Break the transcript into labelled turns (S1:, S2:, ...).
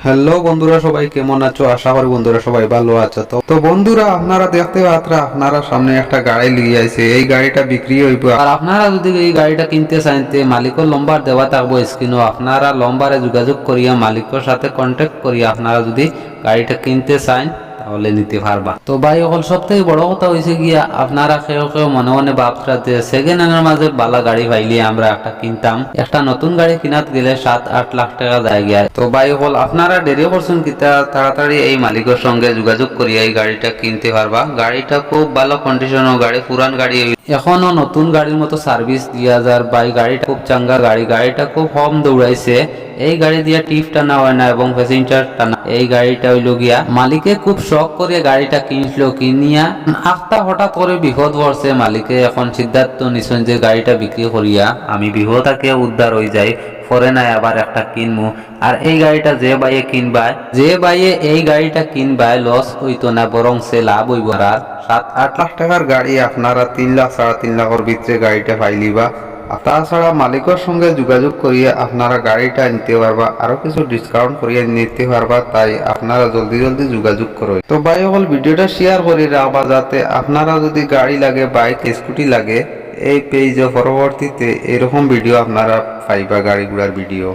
S1: Hello বন্ধুরা, সবাই কেমন আছো? আশা করি বন্ধুরা সবাই ভালো আছো। তো বন্ধুরা, আপনারা দেখতে পাত্রা আপনারা সামনে একটা গাড়ি লিয়ে আইছে। এই গাড়িটা বিক্রি হইব, আর আপনারা যদি এই গাড়িটা কিনতে চান তে মালিকের নম্বর দেওয়া থাকবো স্ক্রিনও। আপনারা নম্বরে যোগাযোগ করিয়া মালিকের সাথে কন্ট্যাক্ট করিয়া আপনারা যদি গাড়িটা কিনতে চান তাহলে নিতে পারবা। তো ভাই হল সব থেকে বড় কথা হয়েছে গিয়া আপনারা কেউ কেউ মনে মনে ভাবরা যে সেকেন্ড হ্যান্ডের মাঝে বালা গাড়ি পাইলে আমরা একটা কিনতাম। একটা নতুন গাড়ি কিনাত গেলে 7-8 লাখ টাকা যায় গিয়া। তো ভাই হল আপনারা দেরি করছেন কিতা, তাড়াতাড়ি এই মালিকের সঙ্গে যোগাযোগ করিয়া এই গাড়িটা কিনতে পারবা। গাড়িটা খুব ভালো কন্ডিশনের গাড়ি, পুরান গাড়ি, এখনো নতুন গাড়ির মতো সার্ভিস দিয়া যার। ভাই গাড়িটা খুব চাঙ্গা গাড়ি, গাড়িটা খুব কম দৌড়াইছে। এই গাড়ি দিয়া টিপ টানা হয় না এবং প্যাসেঞ্জার টানা। এই গাড়িটা হইল গিয়া মালিকে খুব শখ করে গাড়িটা কিনছিল, কিনিয়া হঠাৎ করে বিপদ পড়ছে। মালিকে এখন সিদ্ধান্ত নিছেন যে গাড়িটা বিক্রি করিয়া আমি বিপদ থেকে উদ্ধার হয়ে যাই, পরে নাই আবার একটা কিনবো। আর এই গাড়িটা যে বাইয়ে কিনবায়, যে বাইয়ে এই গাড়িটা কিনবায় লস হইতো না, বরং সে লাভ হইব। আর 7-8 লাখ টাকার গাড়ি আপনারা 3 লাখ 3.5 লাখের ভিতরে গাড়িটা পাইলিবা। তাছাড়া মালিকের সঙ্গে যোগাযোগ করিয়ে আপনারা গাড়িটা নিতে পারবা, আরো কিছু ডিসকাউন্ট করিয়ে নিতে পারবা। তাই আপনারা জলদি জলদি যোগাযোগ করো। তো ভাই সকল ভিডিওটা শেয়ার করে রাখবা, যাতে আপনারা যদি গাড়ি লাগে, বাইক স্কুটি লাগে, এই পেজে পরবর্তীতে এরকম ভিডিও আপনারা পাইবা, গাড়ি ঘোড়ার ভিডিও।